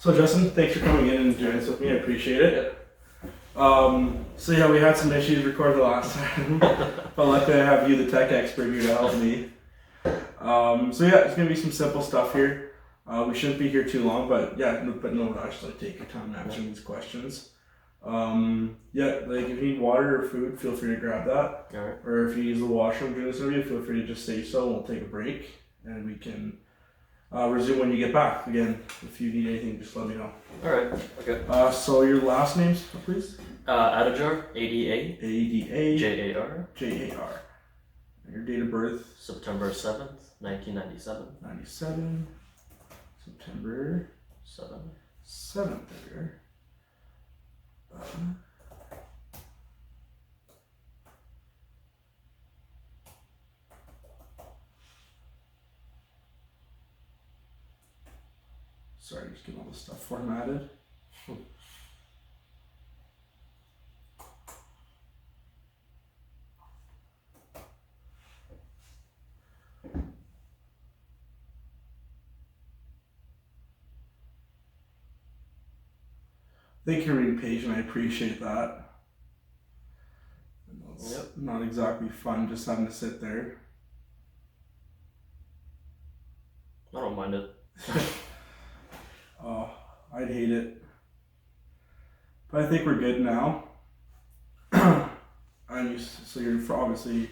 So Justin, thanks for coming in and doing this with me. I appreciate it. So yeah, we had some issues recording the last time, but luckily I have you, the tech expert, here to help me. So yeah, it's gonna be some simple stuff here. We shouldn't be here too long, but yeah, no rush. Like take your time answering these questions. Yeah, like if you need water or food, feel free to grab that. All right. Or if you use the washroom during this interview, feel free to just say so. We'll take a break and we can resume when you get back. Again, if you need anything, just let me know. All right. Okay. So your last names, please. Adajar, ADA. ADA. JAR. JAR. And your date of birth. September 7th, 1997. 97. September 7th. There. Sorry, just getting all this stuff formatted. Thank you for being patient. I appreciate that. It's not exactly fun just having to sit there. I don't mind it. Oh, I'd hate it. But I think we're good now. So you're obviously, you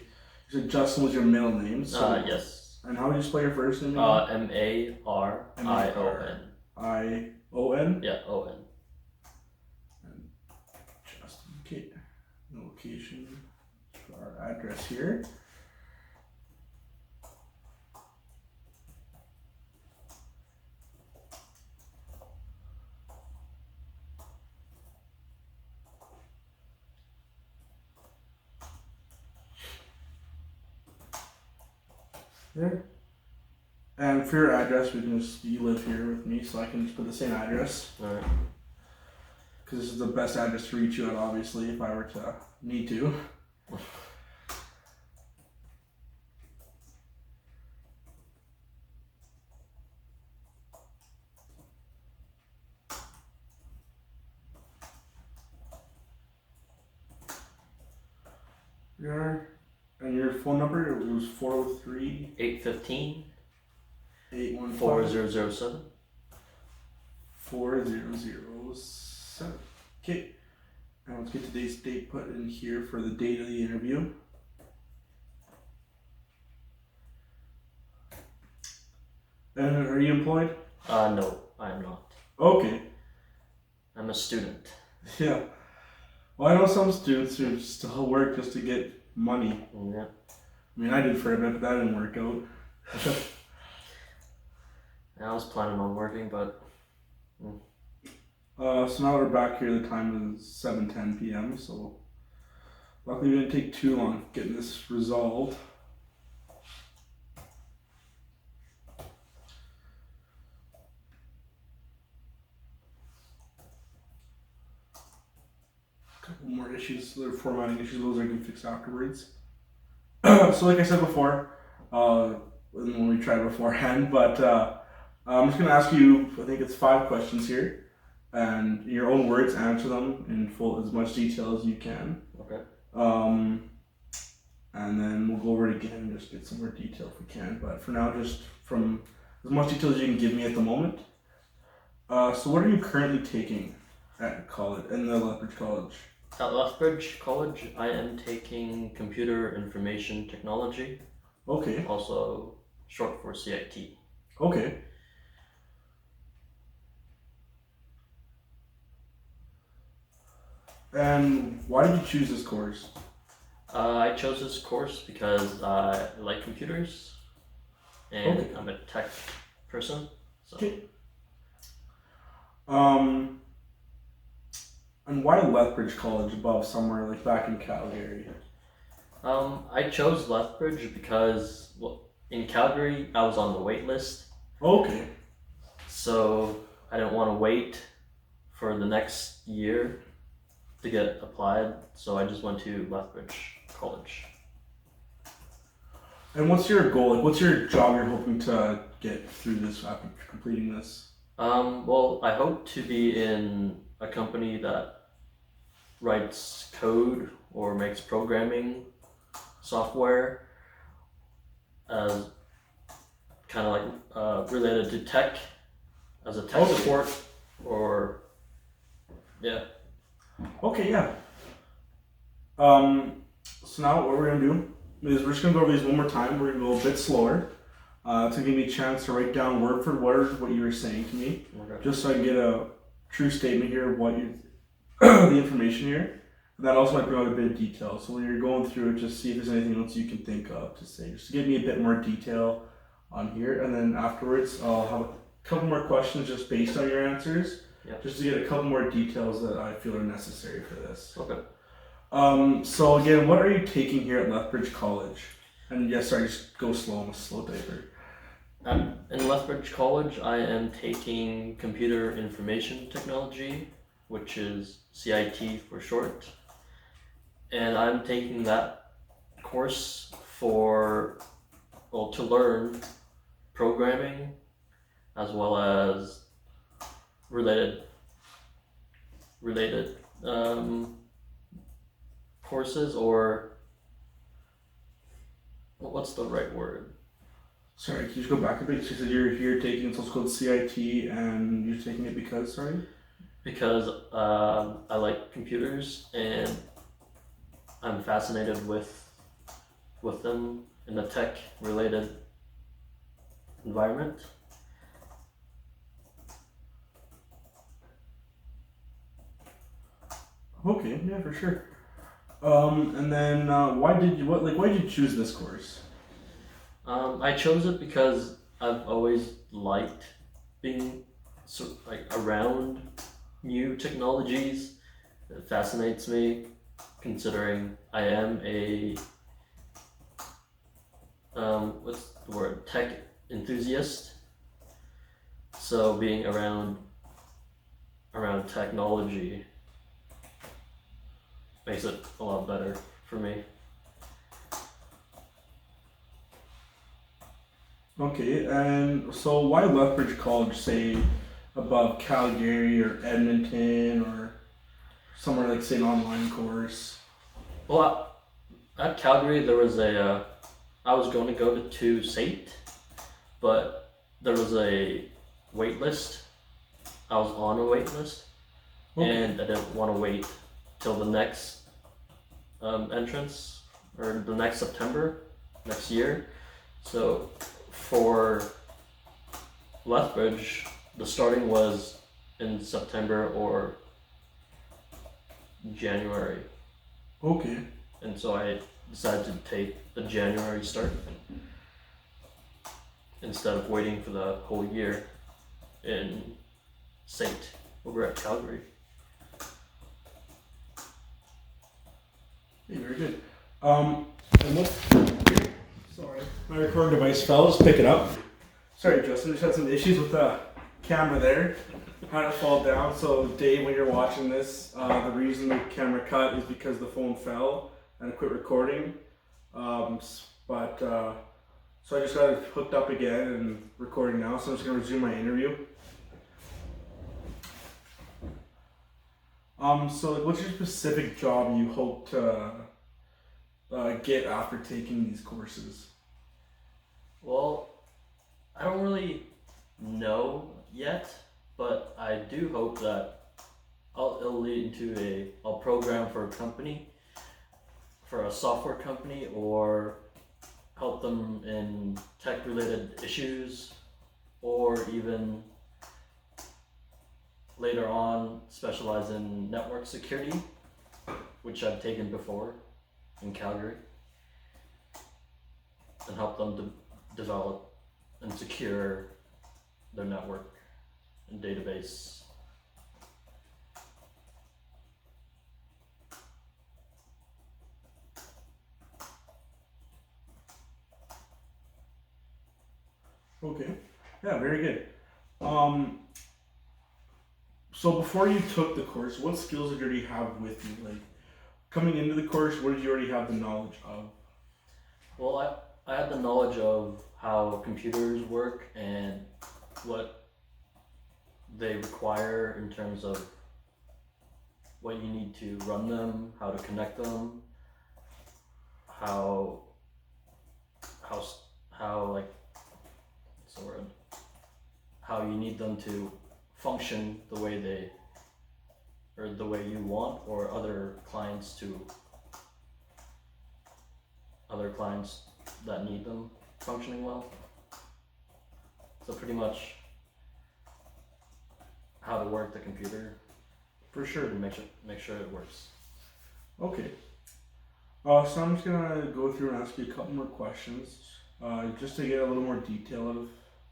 said Justin was your middle name. So yes. And how would you spell your first name? MARION. ION? Yeah, ON. And Justin, okay. The location for our address here. There. And for your address, we can just, you live here with me, so I can just put the same address. Alright. Because this is the best address to reach you at, obviously, if I were to need to. And your phone number, it was 403 815 815 4007. 4007. Okay. And let's get today's date put in here for the date of the interview. And are you employed? No, I am not. Okay. I'm a student. Yeah. Well, I know some students who still work just to get money. Yeah. I mean, I did for a bit, but that didn't work out. I was planning on working, but. So now we're back here. The time is 7:10 p.m. So luckily, we didn't take too long getting this resolved. Couple more issues, they're formatting issues, those I can fix afterwards. So like I said before, when we tried beforehand, but I'm just going to ask you, I think it's 5 questions here, and in your own words, answer them in full, as much detail as you can. Okay. And then we'll go over it again and just get some more detail if we can, but for now, just from as much detail as you can give me at the moment. So what are you currently taking at college, in the Lethbridge College? At Lethbridge College, I am taking Computer Information Technology. Okay. Also short for CIT. Okay. And why did you choose this course? I chose this course because I like computers and Okay. I'm a tech person. So. Okay. And why Lethbridge College above somewhere like back in Calgary? I chose Lethbridge because in Calgary I was on the wait list. Okay. So I didn't want to wait for the next year to get applied, so I just went to Lethbridge College. And what's your goal? Like, what's your job you're hoping to get through this after completing this? Well, I hope to be in a company that writes code or makes programming software as kind of like related to tech, as a tech support, or yeah. Okay, yeah. So now what we're gonna do is we're just gonna go over these one more time. We're gonna go a bit slower to give me a chance to write down word for word what you were saying to me, just so I can get a true statement here of what you, the information here. And that also might bring out a bit of detail. So when you're going through it, just see if there's anything else you can think of to say, just to give me a bit more detail on here. And then afterwards, I'll have a couple more questions just based on your answers, just to get a couple more details that I feel are necessary for this. Okay. So again, what are you taking here at Lethbridge College? And yes, sorry, just go slow. I'm a slow typer. In Lethbridge College, I am taking Computer Information Technology, which is CIT for short. And I'm taking that course to learn programming as well as related courses, or what's the right word? Sorry, can you just go back a bit? You said you're here taking something called CIT and you're taking it because, sorry? Because I like computers and I'm fascinated with them in a tech related environment. Okay, yeah, for sure. And then why did you choose this course? I chose it because I've always liked being around new technologies. It fascinates me, considering I am a what's the word, tech enthusiast. So being around technology makes it a lot better for me. Okay, and so why Lethbridge College, say, above Calgary or Edmonton or somewhere like, say, an online course? Well, at Calgary there was I was going to go to SAIT, but there was a wait list. I was on a wait list, and I didn't want to wait till the next entrance, or the next September next year. So for Lethbridge, the starting was in September or January. Okay. And so I decided to take the January start instead of waiting for the whole year in SAIT over at Calgary. Hey, very good. And sorry, my recording device fell. Just pick it up. Sorry, Justin. Just had some issues with the camera there. Had it fall down. So, Dave, when you're watching this, the reason the camera cut is because the phone fell and it quit recording. So I just got it hooked up again and recording now. So I'm just gonna resume my interview. So what's your specific job you hope to get after taking these courses? Well, I don't really know yet, but I do hope that it'll lead into I'll program for a company, for a software company, or help them in tech related issues, or even later on specialize in network security, which I've taken before in Calgary, and help them to develop and secure their network and database. Okay, yeah, very good. So before you took the course, what skills did you already have with you? Like, coming into the course, what did you already have the knowledge of? Well, I had the knowledge of how computers work and what they require in terms of what you need to run them, how to connect them, how like, what's the word? How you need them to function the way you want, or other clients that need them functioning well. So pretty much how to work the computer. For sure. And make sure it works. Okay. So I'm just gonna go through and ask you a couple more questions, just to get a little more detail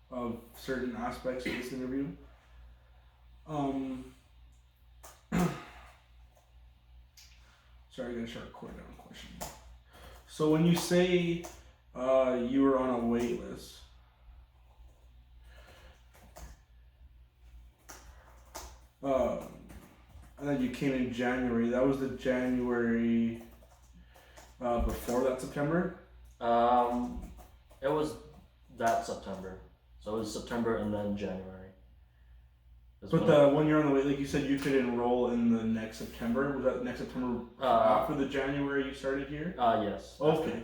of certain aspects of this interview. Sorry, I gotta start recording down a question. So when you say you were on a wait list, and then you came in January, that was the January before that September? It was that September. So it was September and then January. But when you're on the wait, like you said, you could enroll in the next September. Was that next September after the January you started here? Yes. Okay.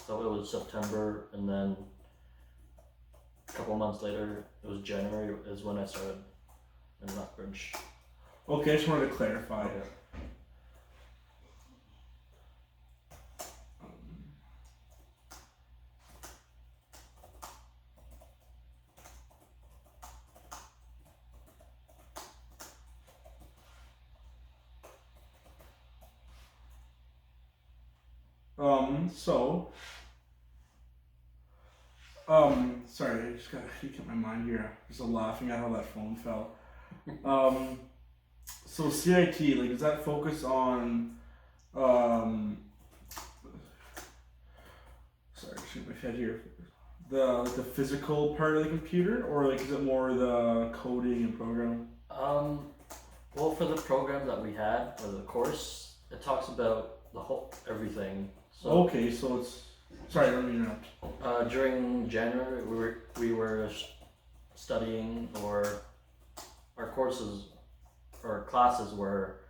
So it was September, and then a couple months later, it was January, is when I started in Lethbridge. Okay, I just wanted to clarify. Okay. Sorry, I just gotta keep my mind here. Just laughing at how that phone fell. So CIT, like, does that focus on, sorry, shoot my head here. The physical part of the computer, or like is it more the coding and programming? Well, for the program that we had, or the course, it talks about the whole everything. So okay, so it's sorry, let me interrupt. during January, we were studying, or our courses or classes were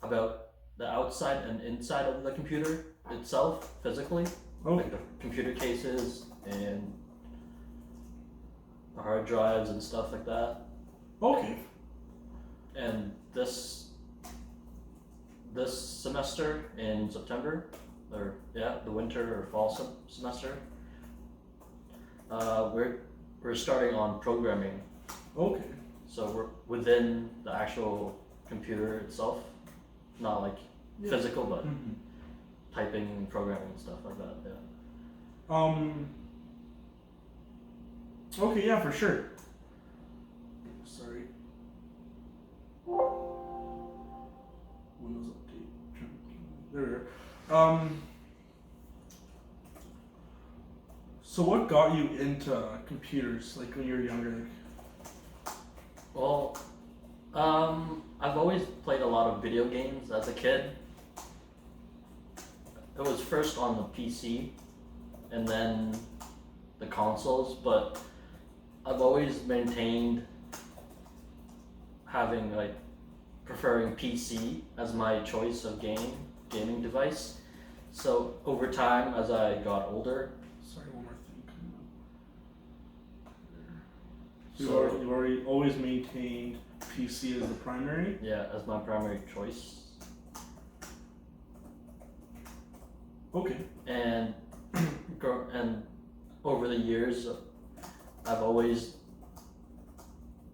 about the outside and inside of the computer itself, physically, like the computer cases and the hard drives and stuff like that. Okay. And this semester in September, or the winter or fall semester, we're starting on programming. Okay. So we're within the actual computer itself, not like physical, but typing and programming and stuff like that. Yeah. Okay, yeah, for sure. Sorry. Windows update. There we go. So what got you into computers, like when you were younger? Like? Well, I've always played a lot of video games as a kid. It was first on the PC, and then the consoles, but I've always maintained preferring PC as my choice of gaming device. So over time, as I got older, sorry, one more thing. So you've already always maintained PC as the primary? Yeah, as my primary choice. Okay. And over the years, I've always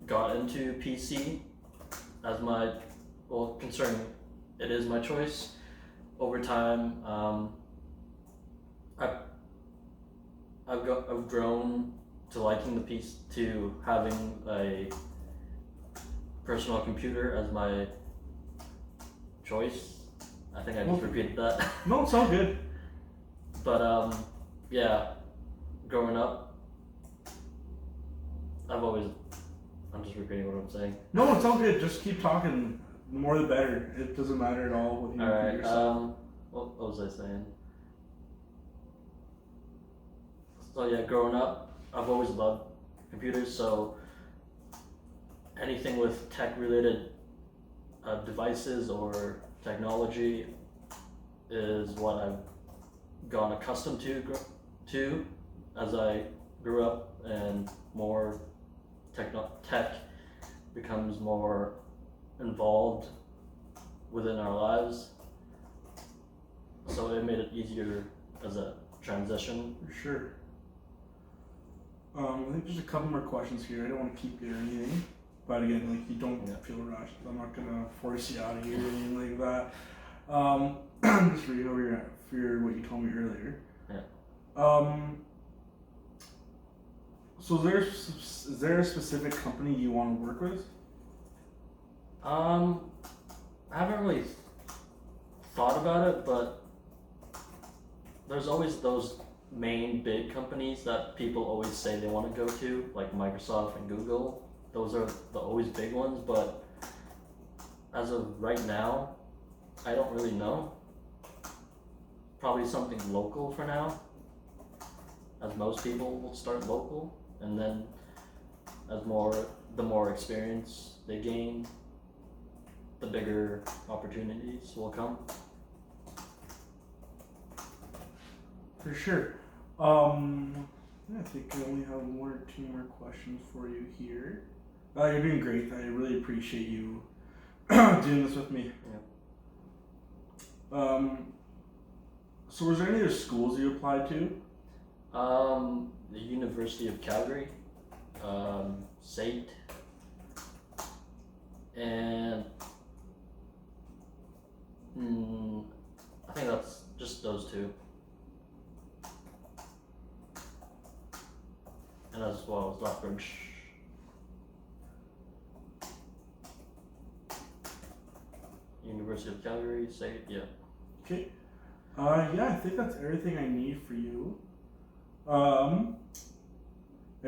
got into PC as concerning it is my choice. Over time, I've grown to liking the PC, to having a personal computer as my choice. I think I just repeated that. No, it's all good. But growing up, I'm just repeating what I'm saying. No, it's all good. Just keep talking. The more the better. It doesn't matter at all with you. Alright, what was I saying? So yeah, growing up, I've always loved computers. So anything with tech-related devices or technology is what I've gotten accustomed to as I grew up, and more tech becomes more involved within our lives. So it made it easier as a transition. For sure. I think there's a couple more questions here. I don't want to keep you or anything, but again, like, you don't feel rushed. I'm not gonna force you out of here or anything like that. Just read over what you told me earlier. Yeah. So is there a specific company you want to work with? I haven't really thought about it, but there's always those main big companies that people always say they want to go to, like Microsoft and Google. Those are the always big ones, but as of right now, I don't really know. Probably something local for now, as most people will start local, and then the more experience they gain, the bigger opportunities will come. For sure. I think I only have one or two more questions for you here. You're doing great. I really appreciate you doing this with me. Yeah. So was there any other schools you applied to? The University of Calgary, SAIT, and I think that's just those two. And as well as Lethbridge. University of Calgary, SAIT, yeah. Okay. Yeah, I think that's everything I need for you. I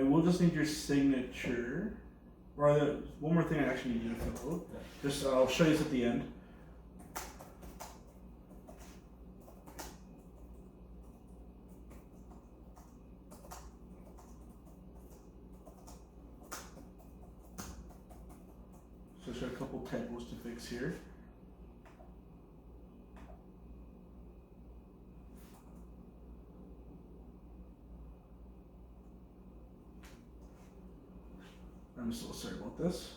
will just need your signature. Or one more thing I actually need you to fill out. Yeah. Just I'll show you this at the end. So just got a couple typos to fix here. I'm so sorry about this.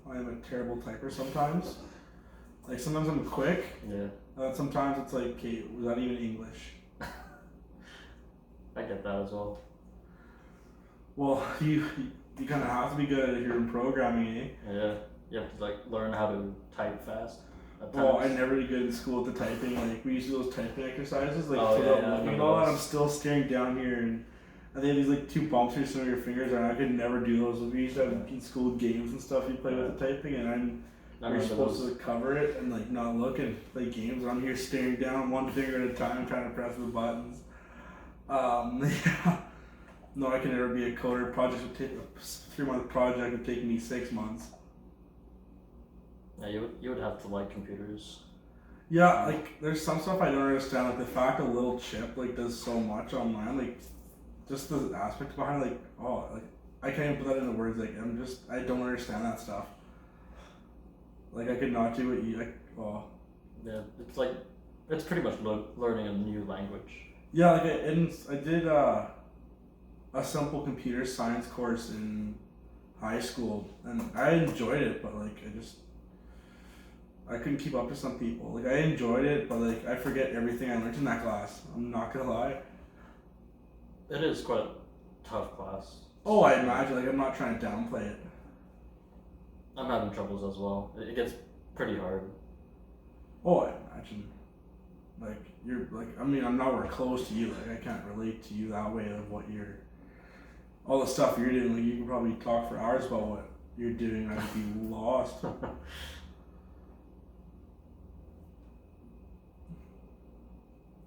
I am a terrible typer sometimes. Like, sometimes I'm quick. Yeah. Sometimes it's like, okay, was that even English? I get that as well. Well, you kind of have to be good at it if you're in programming, eh? Yeah. You have to, like, learn how to type fast. Oh, I never did good in school at the typing. Like, we used to do those typing exercises, like, Oh, without yeah, looking and all that. I'm still staring down here, and they have these, like, 2 bumps through some of your fingers, and I could never do those. We used to have in school games and stuff you play with the typing, and you're supposed to cover it and, like, not look and play games, and I'm here staring down one finger at a time trying to press the buttons. Yeah. No, I can never be a coder. Projects would take a 3-month project would take me 6 months. Yeah, you would have to like computers. Yeah, like, there's some stuff I don't understand, like the fact a little chip like does so much online, like just the aspect behind it, like, oh, like I can't even put that into words. Like, I don't understand that stuff. Like, I could not do what you like. Oh. Yeah, it's pretty much learning a new language. Yeah, like I did a simple computer science course in high school, and I enjoyed it, but like I couldn't keep up to some people. Like, I enjoyed it, but like I forget everything I learned in that class. I'm not gonna lie. It is quite a tough class. Oh, I imagine. Like, I'm not trying to downplay it. I'm having troubles as well. It gets pretty hard. Oh, I imagine. Like, you're like, I mean, I'm nowhere close to you. Like, I can't relate to you that way of what you're, all the stuff you're doing. Like, you can probably talk for hours about what you're doing. I'd be lost.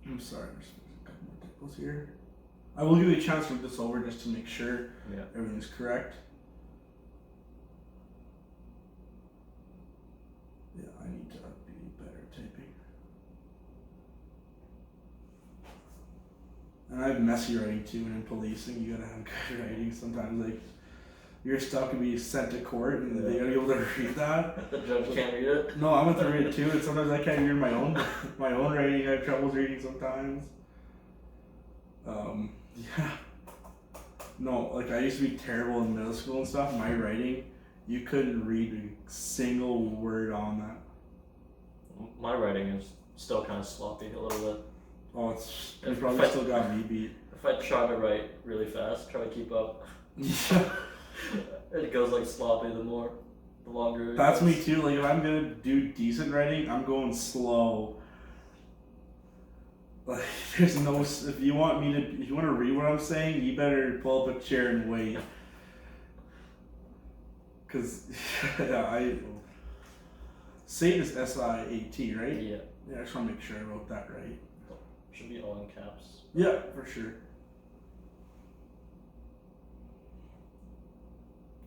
I'm sorry, there's a couple more typos here. I will give you a chance to look this over just to make sure everything's correct. Yeah, I need to be better at typing. And I have messy writing too, and in policing, you gotta have good writing sometimes. Like, your stuff can be sent to court, and they gotta be able to read that. The judge can't read it. No, I'm gonna read it too, and sometimes I can't read my own writing. I have troubles reading sometimes. Yeah. No, like I used to be terrible in middle school and stuff. My writing, you couldn't read a single word on that. My writing is still kind of sloppy a little bit. Oh, you probably still got me beat. If I try to write really fast, try to keep up, Yeah. it goes like sloppy the longer it That's goes. me too. Like if I'm gonna do decent writing, I'm going slow. Like there's no. If you want to read what I'm saying, you better pull up a chair and wait. Cause yeah, SAT is SIAT, right? Yeah, Yeah, I just want to make sure I wrote that right. should be all in caps. Yeah, for sure.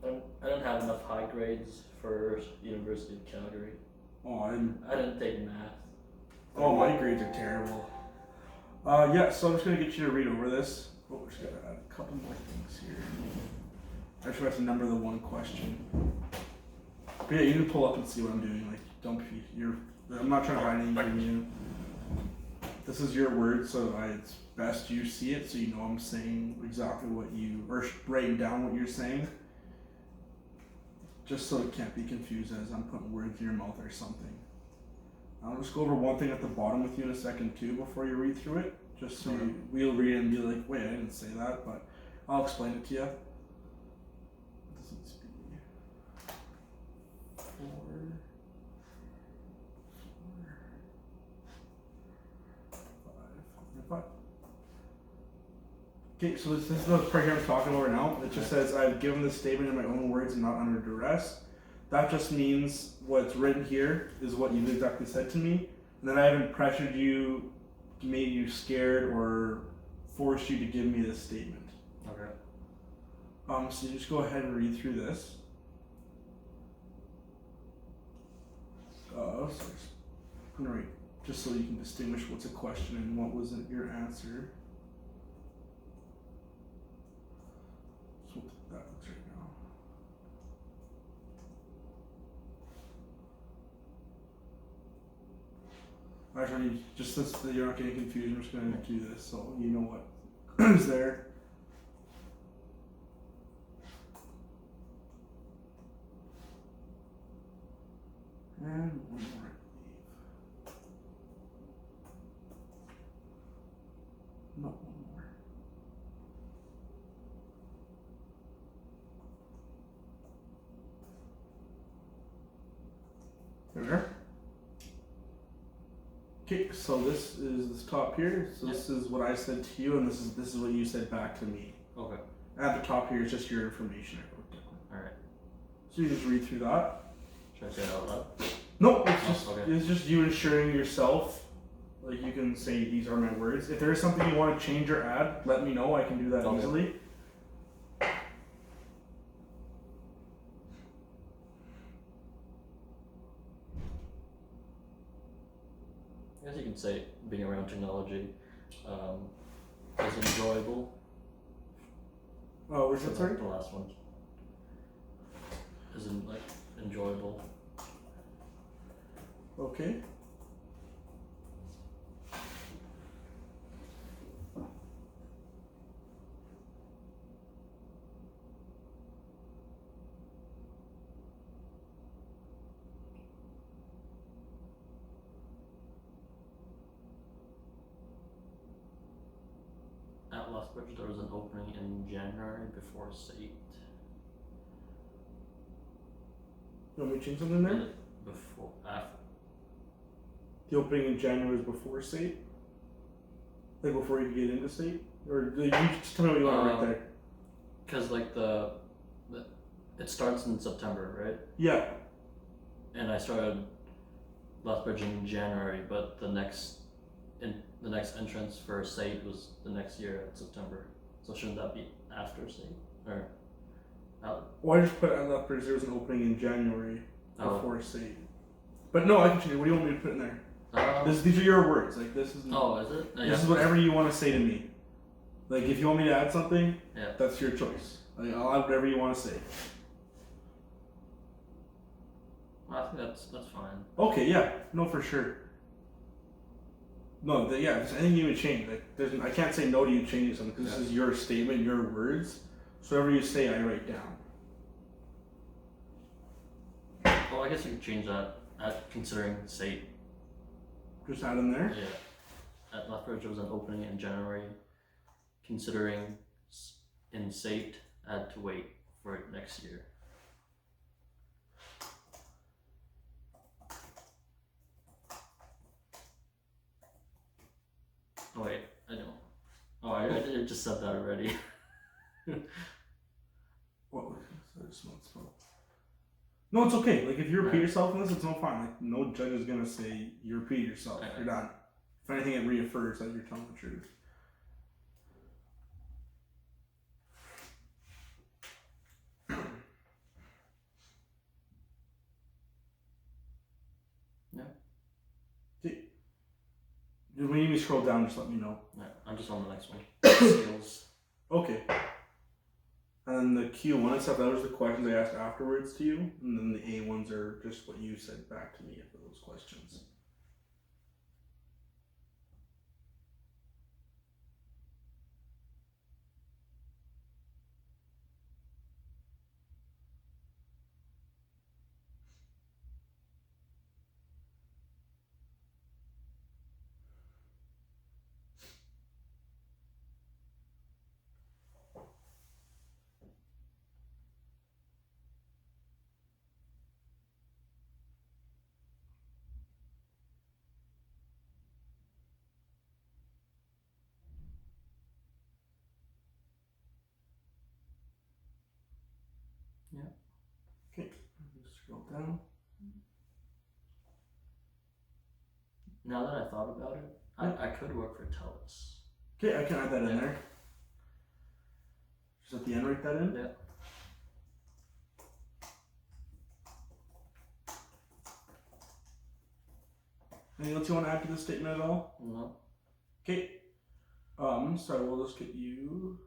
I didn't have enough high grades for University of Calgary. Oh, I didn't take math. Oh, my grades are terrible. Yeah, so I'm just gonna get you to read over this. Oh, we're just gonna add a couple more things here. I just have to number the one question. But yeah, you can pull up and see what I'm doing. Like, don't be, I'm not trying to hide anything from you. This is your word, so it's best you see it so you know I'm saying exactly what or writing down what you're saying. Just so it can't be confused as I'm putting words in your mouth or something. I'll just go over one thing at the bottom with you in a second too before you read through it. Just so we'll read it and be like, wait, I didn't say that, but I'll explain it to you. This needs to be 4, 5. Okay, so this is the part here I'm talking over now. It just says, I've given this statement in my own words and not under duress. That just means what's written here is what you've exactly said to me. And then I haven't pressured you, made you scared, or forced you to give me this statement. Okay. So you just go ahead and read through this. So I'm gonna read just so you can distinguish what's a question and what wasn't your answer. So that looks right now. Actually, just so that you're not getting confused, I'm just gonna do this so you know what is there. And one more, I believe. No, one more. There we are. Okay, so this is this top here. So this is what I said to you, and this is what you said back to me. Okay. At the top here is just your information I wrote down. Alright. So you just read through that. Should I say it out loud? No, okay. It's just you assuring yourself. Like you can say these are my words. If there is something you want to change or add, let me know. I can do that easily. I guess you can say being around technology is enjoyable. Oh, where's that, sorry? The last one. Isn't like enjoyable. Okay. At Lethbridge, there was an opening in January before SAT. You want me to change something there? Before, after. The opening in January was before SAT? Like before you could get into SAT? Or you just tell me what you want right there. Because like it starts in September, right? Yeah. And I started Lethbridge in January, but the next entrance for SAT was the next year in September. So shouldn't that be after SAT? Or Well, I just put at Lethbridge there was an opening in January before SAT. But no, I can change it. What do you want me to put in there? These are your words. Like this is. Oh, is it? This is whatever you want to say to me. Like, if you want me to add something, Yeah. that's your choice. Like, I'll add whatever you want to say. I think that's fine. Okay, yeah, no, for sure. No, yeah, if there's anything you would change, like, I can't say no to you changing something because this is your statement, your words. So whatever you say, I write down. Well, I guess you could change that at considering SATE. Just add in there. Yeah. At Lethbridge, there was an opening in January. Considering in SATE, I had to wait for it next year. Oh wait, I know. Oh, I just said that already. What? No, it's okay. Like, if you repeat yourself in this, it's no fine. Like, no judge is gonna say you repeat yourself. You're done. If anything, it reaffirms that you're telling the truth. Yeah. When you scroll down, just let me know. Yeah, I'm just on the next one. Skills. Okay. And then the Q1 and stuff, that was the questions I asked afterwards to you. And then the A ones are just what you said back to me for those questions. Yeah. Okay, scroll down. Now that I thought about it, I could work for TELUS. Okay, I can add that in there. Just at the end, write that in. Yeah. Anything else you want to add to this statement at all? No. Okay. So we'll just get you.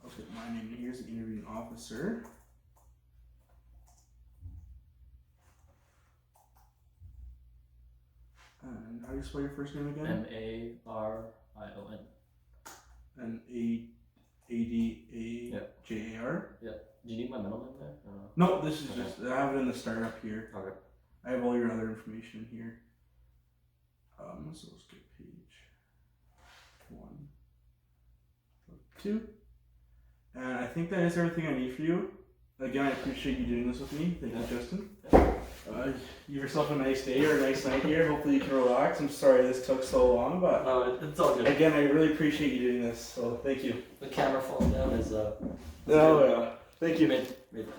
I'll get my name in here as the interviewing officer. And how do you spell your first name again? Marion. And Adajar. Yeah. Do you need my middle name there? No, this is just I have it in the start up here. Okay. I have all your other information in here. So let's get page 1, 2, and I think that is everything I need for you. Again, I appreciate you doing this with me. Thank you, Justin. Give yourself a nice day or a nice night here. Hopefully you can relax. I'm sorry this took so long, but no, it's all good. Again, I really appreciate you doing this. So thank you. The camera falling down is Oh yeah. Thank you. Made